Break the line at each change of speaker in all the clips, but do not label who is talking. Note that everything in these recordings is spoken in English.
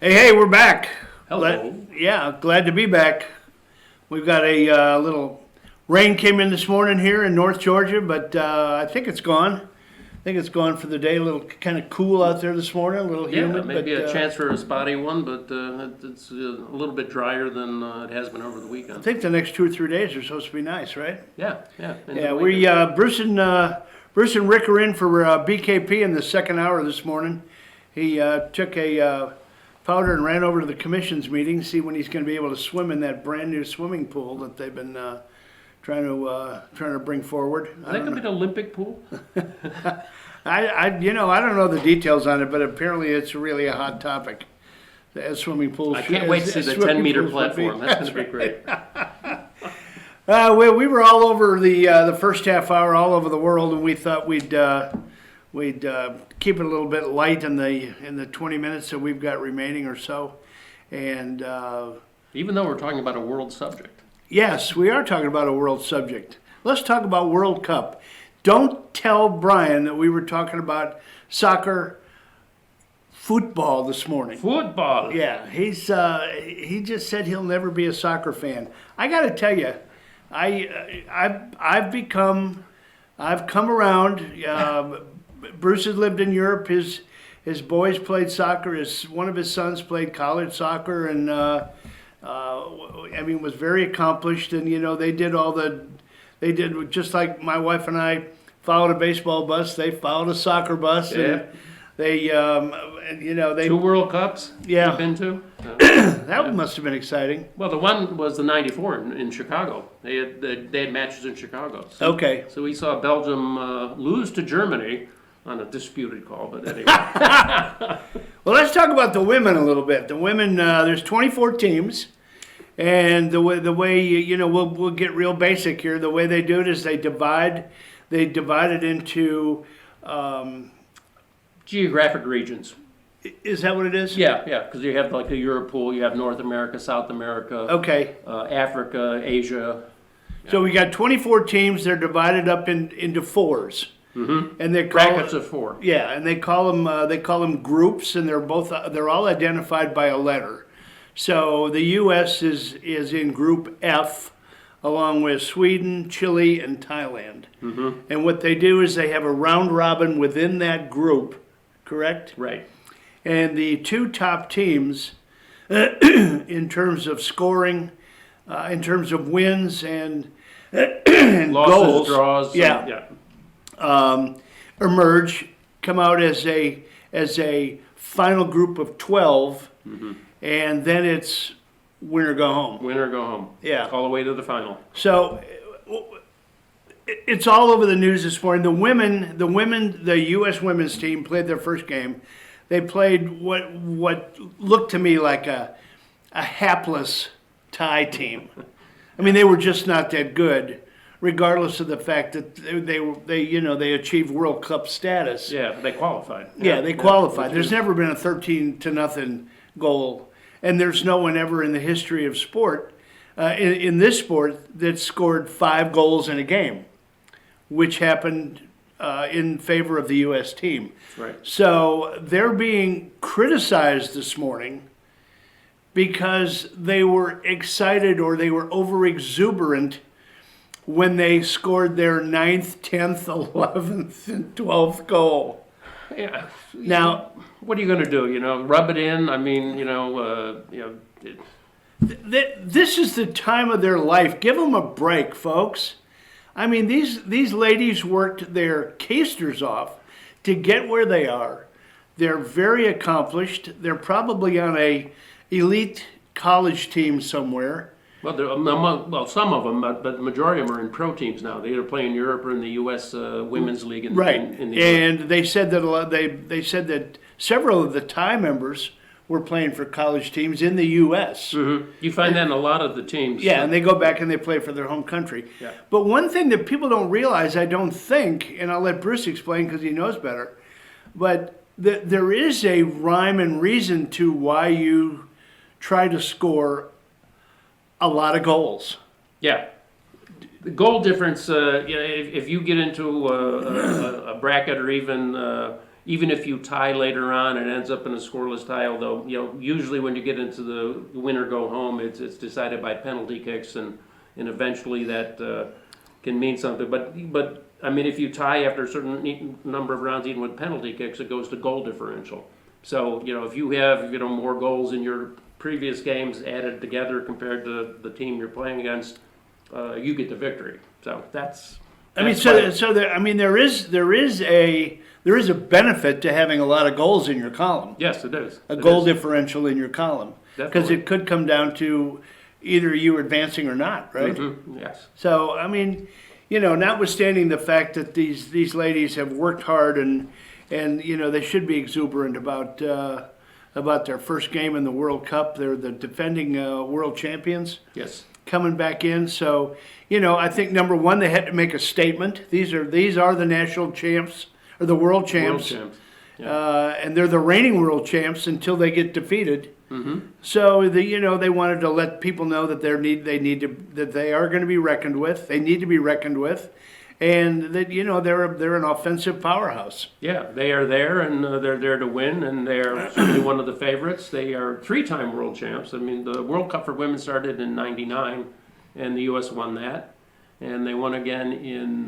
Hey, we're back.
Hello.
Glad to be back. We've got a little rain came in this morning here in North Georgia, but I think it's gone. I think it's gone for the day. A little kind of cool out there this morning, a little
Yeah,
humid.
maybe
but,
a chance for a spotty one, but it's a little bit drier than it has been over the
I
weekend.
think the next 2 or 3 days are supposed to be nice, right?
Yeah. Into
Yeah,
the
we
weekend.
Bruce and Rick are in for BKP in the second hour this morning. He took a powder and ran over to the commission's meeting, see when he's going to be able to swim in that brand new swimming pool that they've been trying to bring forward.
Is that going to be an Olympic pool?
I don't know the details on it, but apparently it's really a hot topic. As swimming pools.
I can't wait to see the 10-meter platform. That's going to be great.
We were all over the first half hour, all over the world, and we thought we'd keep it a little bit light in the 20 minutes that we've got remaining or so. And
Even though we're talking about a world subject.
yes, we are talking about a world subject. Let's talk about World Cup. Don't tell Brian that we were talking about soccer, football this morning.
Football.
Yeah, he just said he'll never be a soccer fan. I got to tell you, I've come around. Bruce has lived in Europe. His boys played soccer. One of his sons played college soccer, and was very accomplished. And they did just like my wife and I followed a baseball bus. They followed a soccer bus,
Yeah.
and they
2 World Cups
Yeah.
you've been to?
that must have been exciting.
Well, the one was the 94 in Chicago. They had matches in Chicago.
Okay.
So we saw Belgium lose to Germany on a disputed call, but anyway.
Well, let's talk about the women a little bit. The women, there's 24 teams, and the way we'll get real basic here. The way they do it is they divide it into.
Geographic regions.
Is that what it is?
Yeah, because you have like a Europe pool, you have North America, South America,
Okay.
Africa, Asia.
So we got 24 teams. They're divided up into fours, and they call
Brackets of 4.
Yeah, and they call them groups, and they're all identified by a letter. So the U.S. is in Group F, along with Sweden, Chile, and Thailand. And what they do is they have a round robin within that group, correct?
Right.
And the 2 top teams, in terms of scoring, in terms of wins and
Losses,
goals,
draws.
yeah. Emerge, come out as a final group of 12, and then it's win or go home.
Win or go home.
Yeah.
All the way to the final.
So it's all over the news this morning. The U.S. women's team played their first game. They played what looked to me like a hapless Thai team. I mean, they were just not that good, regardless of the fact that they achieved World Cup status.
Yeah, they qualified.
Yeah, they qualified. There's never been a 13-0 goal, and there's no one ever in the history of sport, in this sport, that scored 5 goals in a game, which happened in favor of the U.S. team.
Right.
So they're being criticized this morning because they were excited or they were over exuberant when they scored their 9th, 10th, 11th, and 12th goal.
Yeah.
Now,
What are you going to do? Rub it in? I mean,
this is the time of their life. Give them a break, folks. I mean, these ladies worked their keisters off to get where they are. They're very accomplished. They're probably on a elite college team somewhere.
Well, some of them, but the majority of them are in pro teams now. They either play in Europe or in the U.S. Women's League.
Right,
In the US.
and they said that they said that several of the Thai members were playing for college teams in the U.S.
You find that in a lot of the teams.
Yeah, and they go back and they play for their home country.
Yeah.
But one thing that people don't realize, I don't think, and I'll let Bruce explain because he knows better, but there is a rhyme and reason to why you try to score a lot of goals.
Yeah. The goal difference, if you get into a bracket or even even if you tie later on, it ends up in a scoreless tie. Although usually when you get into the win or go home, it's decided by penalty kicks, and eventually that can mean something. But I mean, if you tie after a certain number of rounds, even with penalty kicks, it goes to goal differential. So if you have more goals in your previous games added together compared to the team you're playing against, you get the victory. So that's.
There is a benefit to having a lot of goals in your column.
Yes, it is.
A goal differential in your column, because
Definitely.
it could come down to either you advancing or not, right?
Mhm, yes.
So I mean, notwithstanding the fact that these ladies have worked hard and they should be exuberant about their first game in the World Cup. They're the defending world champions.
Yes.
Coming back in. So, I think number one, they had to make a statement. These are the national champs or the world champs.
World champs. Yeah.
And they're the reigning world champs until they get defeated.
Mm-hmm.
So they wanted to let people know that that they are going to be reckoned with. They need to be reckoned with, and that they're an offensive powerhouse.
Yeah, they are there, and they're there to win, and they are certainly one of the favorites. They are three-time world champs. I mean, the World Cup for women started in '99, and the U.S. won that, and they won again in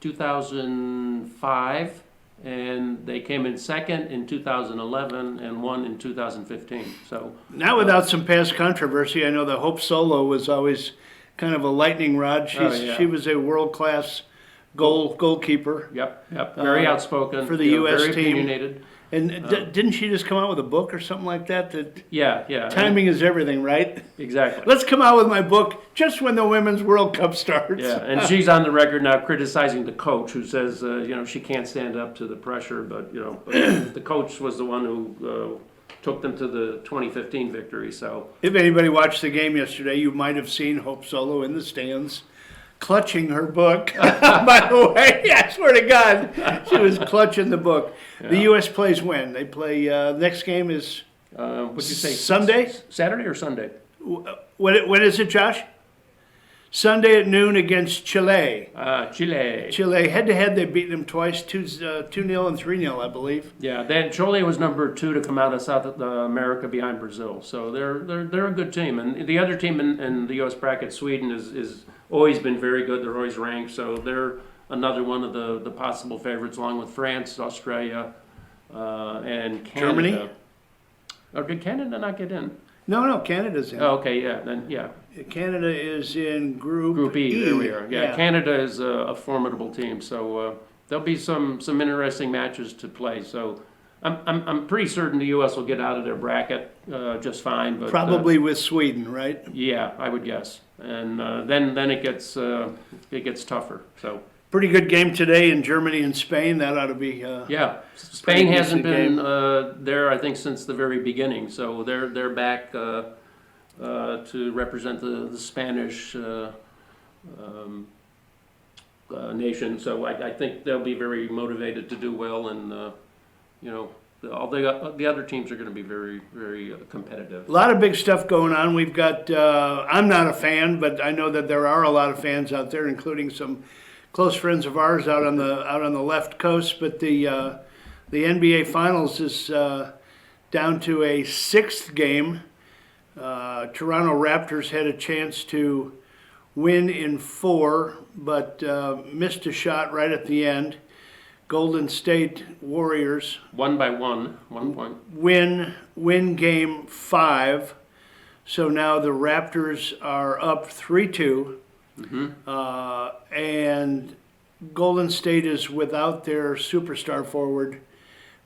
2005, and they came in second in 2011 and won in 2015. So
Not without some past controversy. I know that Hope Solo was always kind of a lightning rod. She was a world-class goalkeeper.
Yep, very outspoken
for the U.S.
very
team.
Opinionated.
And didn't she just come out with a book or something like that? That
Yeah.
timing is everything, right?
Exactly.
Let's come out with my book just when the Women's World Cup starts.
Yeah, and she's on the record now criticizing the coach, who says she can't stand up to the pressure. But the coach was the one who took them to the 2015 victory. So
If anybody watched the game yesterday, you might have seen Hope Solo in the stands, clutching her book. By the way, I swear to God, she was clutching the book. The U.S. plays when? They play, next game is
what'd you say?
Sunday?
Saturday or Sunday?
When is it, Josh? Sunday at noon against Chile.
Chile.
Chile, head-to-head, they've beaten them twice, 2-0 and 3-0, I believe.
Yeah, then Chile was number 2 to come out of South America behind Brazil. So they're a good team. And the other team in the U.S. bracket, Sweden, is always been very good. They're always ranked. So they're another one of the possible favorites, along with France, Australia, and Canada.
Germany?
Or did Canada not get in?
No, Canada's in.
Oh, okay, yeah, then yeah.
Canada is in Group
E. There we are. Yeah,
Yeah.
Canada is a formidable team. So there'll be some interesting matches to play. So I'm pretty certain the U.S. will get out of their bracket just fine. But
Probably with Sweden, right?
yeah, I would guess. And then it gets tougher. So
Pretty good game today in Germany and Spain. That ought to be.
yeah, Spain hasn't
decent
been there, I think, since the very beginning. So they're back to represent the Spanish nation. So I think they'll be very motivated to do well, and all the other teams are going to be very, very competitive.
A lot of big stuff going on. We've got. I'm not a fan, but I know that there are a lot of fans out there, including some close friends of ours out on the left coast. But the NBA Finals is down to a sixth game. Toronto Raptors had a chance to win in 4, but missed a shot right at the end. Golden State Warriors
1 point.
win game 5. So now the Raptors are up 3-2. And Golden State is without their superstar forward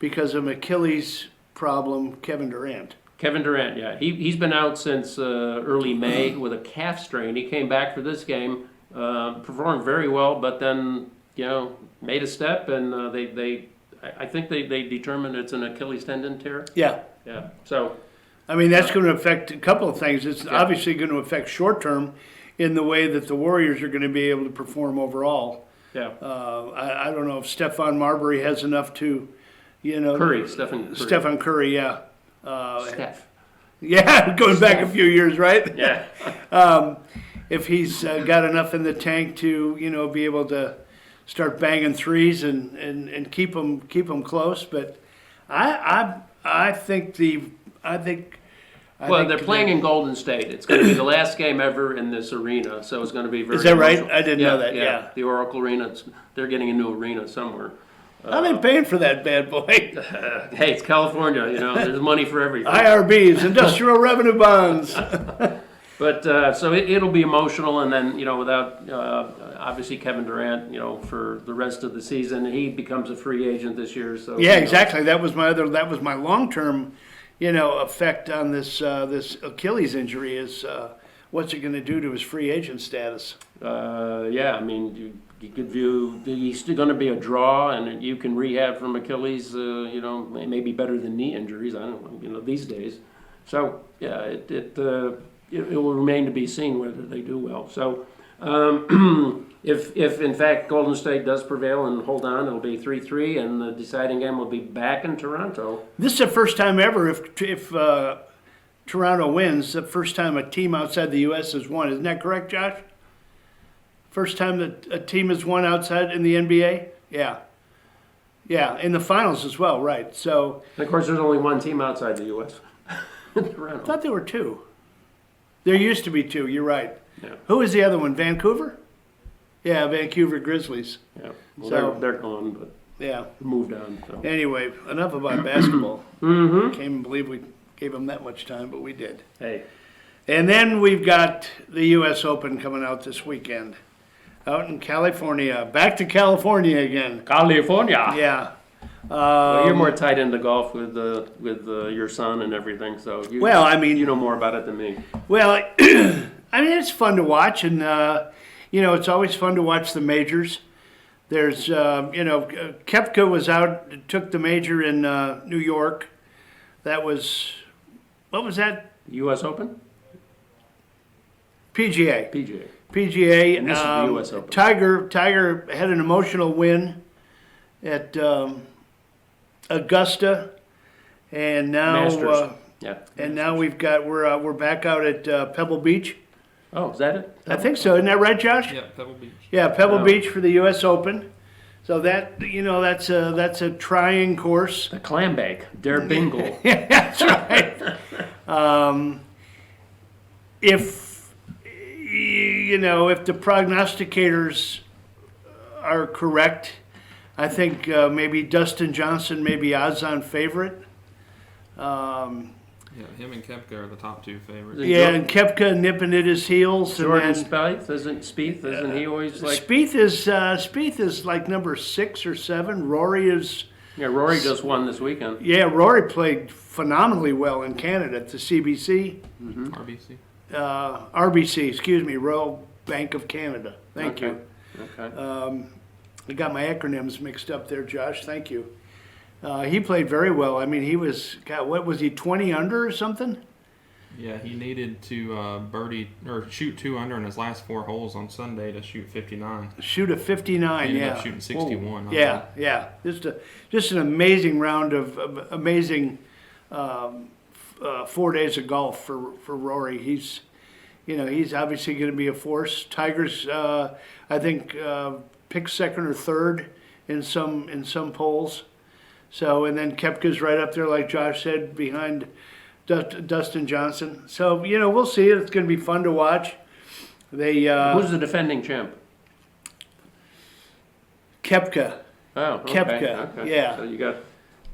because of Achilles problem, Kevin Durant.
Kevin Durant, yeah. He's been out since early May with a calf strain. He came back for this game, performed very well, but then, made a step, and I think they determined it's an Achilles tendon tear.
Yeah.
Yeah. So,
I mean, that's going to affect a couple of things. It's obviously going to affect short term in the way that the Warriors are going to be able to perform overall.
yeah.
I don't know if Stephon Marbury has enough to,
Stephen Curry.
Stephen Curry, yeah.
Steph.
Yeah, going back a few years, right?
Yeah.
If he's got enough in the tank to, be able to start banging threes and keep them close. But I think
Well, they're playing in Golden State. It's going to be the last game ever in this arena, so it's going to be very.
Is that right?
emotional.
I didn't know that, yeah.
The Oracle Arena. They're getting a new arena somewhere.
How are they paying for that bad boy?
Hey, it's California. There's money for everything.
IRBs, industrial revenue bonds.
But so it'll be emotional, and then without obviously Kevin Durant, for the rest of the season, he becomes a free agent this year. So
Yeah, exactly. That was my long-term, effect on this Achilles injury is what's it going to do to his free agent status?
Yeah, I mean, you could view he's still going to be a draw, and you can rehab from Achilles. Maybe better than knee injuries. I don't know. These days. So yeah, it will remain to be seen whether they do well. So if in fact Golden State does prevail and hold on, it'll be 3-3, and the deciding game will be back in Toronto.
This is the first time ever if Toronto wins, the first time a team outside the U.S. has won. Isn't that correct, Josh? First time that a team has won outside in the NBA? Yeah. Yeah, in the finals as well, right. So,
And of course, there's only one team outside the U.S. Toronto.
I thought there were two. There used to be two, you're right.
Yeah.
Who was the other one, Vancouver? Yeah, Vancouver Grizzlies.
Yeah. Well,
So-
they're gone, but
Yeah.
moved on. So.
Anyway, enough about basketball.
Mm-hmm.
Can't even believe we gave them that much time, but we did.
Hey.
And then we've got the U.S. Open coming out this weekend. Out in California. Back to California again.
California.
Yeah.
Well, you're more tied into golf with your son and everything, so you know more about it than me.
Well, I mean, it's fun to watch, and it's always fun to watch the majors. There's, Koepka was out, took the major in New York. That was, what was that?
U.S. Open?
PGA.
PGA. And this is the US Open.
Tiger had an emotional win at Augusta, and now
Masters. Yeah.
and now we're back out at Pebble Beach.
Oh, is that it?
I think so. Isn't that right, Josh?
Yeah, Pebble Beach.
Yeah, Pebble
Wow.
Beach for the U.S. Open. So that's a trying course.
The clam bake. Der Bingle.
Yeah, that's right. If the prognosticators are correct, I think maybe Dustin Johnson may be odds-on favorite.
Yeah, him and Koepka are the top two favorites.
Yeah.
Yeah, and Koepka nipping at his heels.
Jordan
And then
Spieth, isn't he always like?
Spieth is like number 6 or 7. Rory is.
Yeah, Rory just won this weekend.
Yeah, Rory played phenomenally well in Canada at the CBC.
RBC.
RBC, excuse me, Royal Bank of Canada. Thank
Okay.
you.
Okay.
I got my acronyms mixed up there, Josh. Thank you. He played very well. I mean, he was, God, what was he, 20 under or something?
Yeah, he needed to birdie or shoot 2 under in his last 4 holes on Sunday to shoot 59.
Shoot a 59,
He ended
yeah.
up shooting 61. I
Yeah,
think.
yeah. Just an amazing round of amazing 4 days of golf for Rory. He's obviously going to be a force. Tiger's, I think, picked second or third in some polls. So, and then Koepka's right up there, like Josh said, behind Dustin Johnson. So, we'll see. It's going to be fun to watch.
Who's the defending champ?
Koepka.
Oh, okay.
Koepka,
Okay.
yeah.
So you got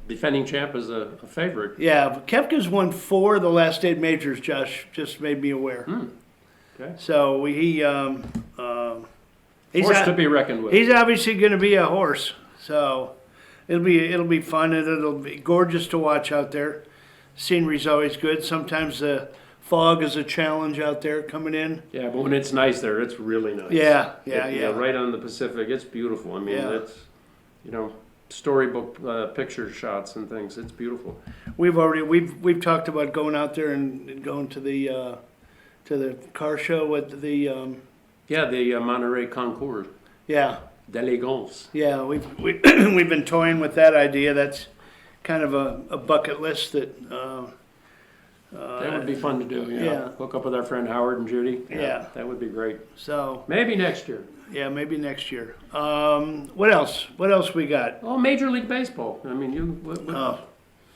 defending champ as a favorite.
Yeah, but Koepka's won 4 of the last 8 majors, Josh just made me aware.
Okay.
So he's
Force to be reckoned with.
he's obviously going to be a horse. So it'll be fun, and it'll be gorgeous to watch out there. Scenery's always good. Sometimes the fog is a challenge out there coming in.
Yeah, but when it's nice there, it's really nice.
Yeah.
Right on the Pacific, it's beautiful. I mean,
Yeah.
it's, storybook picture shots and things. It's beautiful.
We've talked about going out there and going to the car show at the
Yeah, the Monterey Concours d'Elegance.
Yeah, we've been toying with that idea. That's kind of a bucket list that
That would be fun to do,
yeah.
Hook up with our friend Howard and Judy.
Yeah.
That would be great.
So,
Maybe next year.
yeah, maybe next year. What else? What else we got?
Oh, Major League Baseball. I mean,
Oh,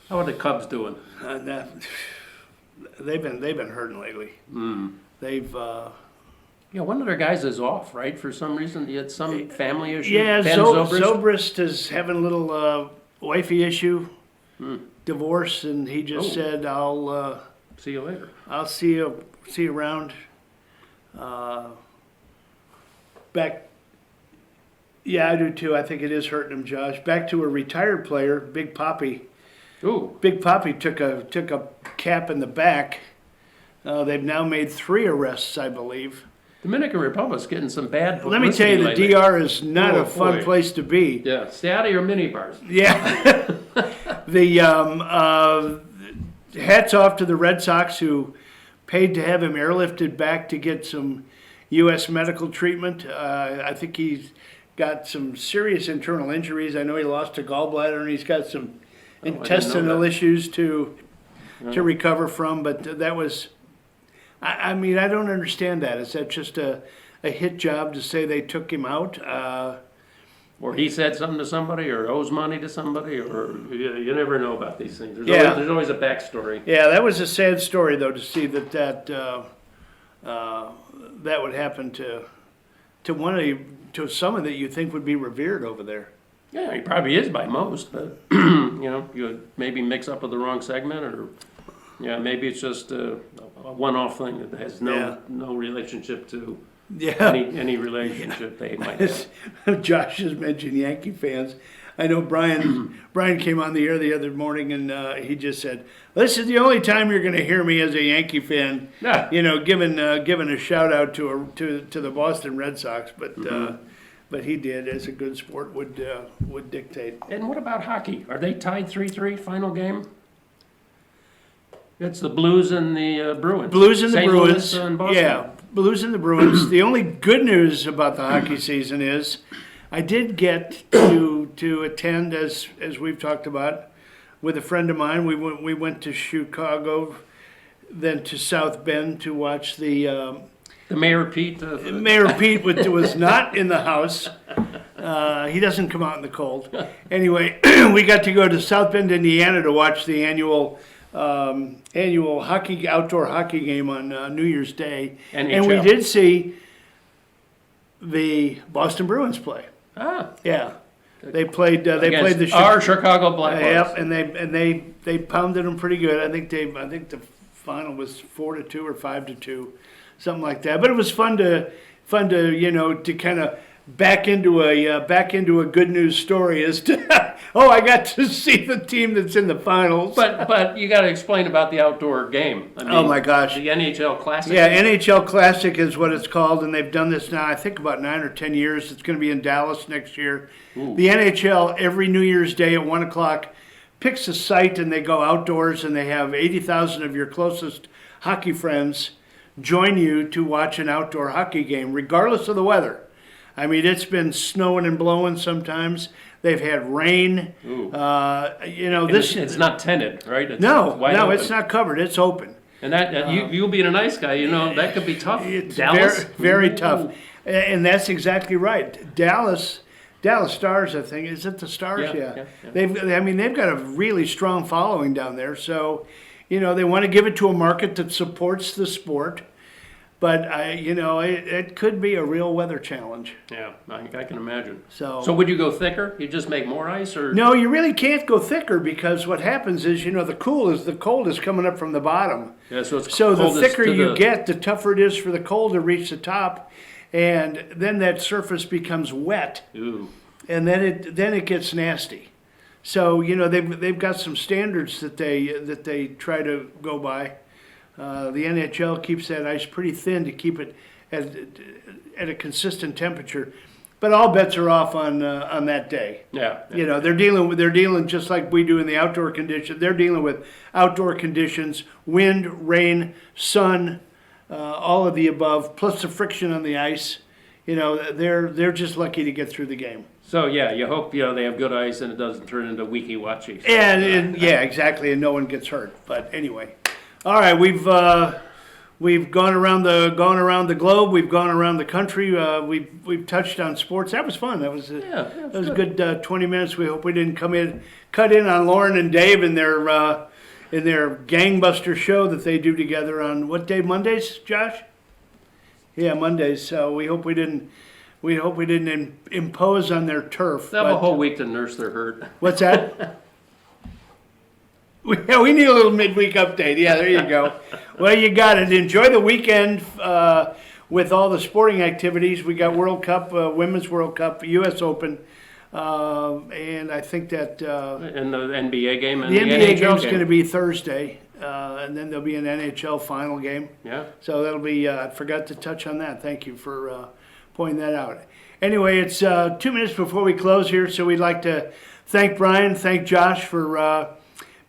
how are the Cubs doing?
that, they've been hurting lately. They've
Yeah, one of their guys is off, right? For some reason, he had some family issue.
yeah,
Ben
Zobrist.
Zobrist.
Is having a little wifey issue, divorce, and he just
Oh.
said,
See you later.
I'll see you around." Back. Yeah, I do too. I think it is hurting him, Josh. Back to a retired player, Big Poppy.
Ooh,
Big Poppy took a cap in the back. They've now made 3 arrests, I believe.
Dominican Republic's getting some bad publicity
Let me tell you, the
lately.
DR is not
Oh,
a fun
boy.
place to be.
Yeah, stay out of your mini bars.
Yeah. The hats off to the Red Sox who paid to have him airlifted back to get some U.S. medical treatment. I think he's got some serious internal injuries. I know he lost a gallbladder and he's got some
didn't know
intestinal
that.
issues to recover from. But that was, I mean, I don't understand that. Is that just a hit job to say they took him out?
Or he said something to somebody, or owes money to somebody, or you never know about these things.
Yeah.
There's always a backstory.
Yeah, that was a sad story, though, to see that would happen to someone that you think would be revered over there.
Yeah, he probably is by most, but you would maybe mix up with the wrong segment, or maybe it's just a one-off thing that has no relationship to
Yeah,
any relationship they might have.
Josh has mentioned Yankee fans. I know Brian came on the air the other morning and he just said, "This is the only time you're going to hear me as a Yankee fan."
Yeah.
Giving a shout out to the Boston Red Sox, but he did, as a good sport would dictate.
And what about hockey? Are they tied 3-3 final game? It's the Blues and the Bruins.
Blues and the
St.
Bruins.
Louis and Boston.
Yeah, Blues and the Bruins. The only good news about the hockey season is I did get to attend, as we've talked about, with a friend of mine. We went to Chicago, then to South Bend to watch the
Mayor Pete.
Mayor Pete was not in the house. He doesn't come out in the cold. Anyway, we got to go to South Bend, Indiana to watch the annual outdoor hockey game on New Year's Day.
NHL.
And we did see the Boston Bruins play. Yeah. They played the
our Chicago Blackhawks.
Yep, and they pounded them pretty good. I think the final was 4-2 or 5-2, something like that. But it was fun to to kind of back into a good news story as to I got to see the team that's in the finals.
But you got to explain about the outdoor game. I mean,
Oh, my gosh.
The NHL Classic.
Yeah, NHL Classic is what it's called, and they've done this now, I think, about 9 or 10 years. It's going to be in Dallas next year.
Ooh.
The NHL, every New Year's Day at 1 o'clock, picks a site, and they go outdoors, and they have 80,000 of your closest hockey friends join you to watch an outdoor hockey game, regardless of the weather. I mean, it's been snowing and blowing sometimes. They've had rain.
Ooh. It's not tented, right? It's wide open.
It's not covered. It's open.
And that you being a nice guy, that could be tough.
It's
Dallas,
very
Ooh.
tough, and that's exactly right. Dallas Stars, I think, is it the Stars?
Yeah.
They've got a really strong following down there. So, they want to give it to a market that supports the sport. But it could be a real weather challenge.
Yeah, I can imagine.
So
would you go thicker? You just make more ice, or
no, you really can't go thicker because what happens is the cold is coming up from the bottom.
Yeah, so it's
So the
coldest
thicker
to
you get, the tougher it is for the cold to reach the top, and then that surface becomes wet,
Ooh.
and then it gets nasty. So they've got some standards that they try to go by. The NHL keeps that ice pretty thin to keep it at a consistent temperature, but all bets are off on that day.
Yeah.
They're dealing just like we do in the outdoor condition. They're dealing with outdoor conditions, wind, rain, sun, all of the above, plus the friction on the ice. They're just lucky to get through the game.
So you hope they have good ice and it doesn't turn into weaky-watchy.
And yeah, exactly, and no one gets hurt. But anyway, All right, we've gone around the globe. We've gone around the country. We've touched on sports. That was fun. That was a good 20 minutes. We hope we didn't cut in on Lauren and Dave in their gangbuster show that they do together on what day? Mondays, Josh? Yeah, Mondays. So we hope we didn't impose on their turf.
They have a
but-
whole week to nurse their hurt.
What's that? We need a little midweek update. Yeah, there you go. Well, you got it. Enjoy the weekend with all the sporting activities. We got World Cup, Women's World Cup, U.S. Open, and I think that
And the NBA game and
the
the
NBA
NHL
game's
game.
going to be Thursday, and then there'll be an NHL final game.
Yeah.
So that'll be, I forgot to touch on that. Thank you for pointing that out. Anyway, it's 2 minutes before we close here, so we'd like to thank Brian, thank Josh for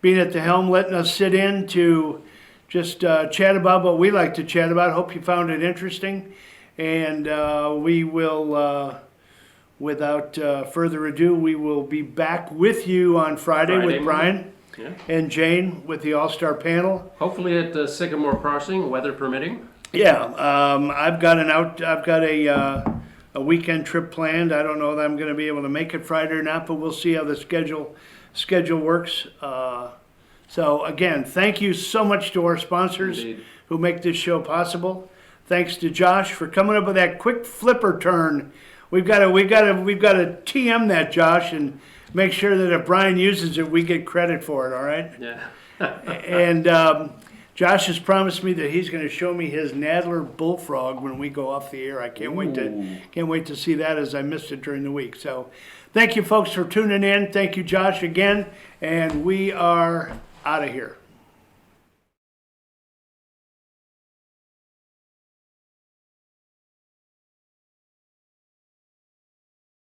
being at the helm, letting us sit in to just chat about what we like to chat about. Hope you found it interesting. And we will, without further ado, we will be back with you on Friday with Brian
Yeah.
and Jane with the All-Star panel.
Hopefully at Sycamore Crossing, weather permitting.
Yeah, I've got a weekend trip planned. I don't know that I'm going to be able to make it Friday or not, but we'll see how the schedule works. So again, thank you so much to our sponsors
Indeed.
who make this show possible. Thanks to Josh for coming up with that quick flipper turn. We've got to TM that, Josh, and make sure that if Brian uses it, we get credit for it. All right.
Yeah.
And Josh has promised me that he's going to show me his Nadler bullfrog when we go off the air. I can't wait to see that, as I missed it during the week. So, thank you folks for tuning in. Thank you, Josh, again, and we are out of here.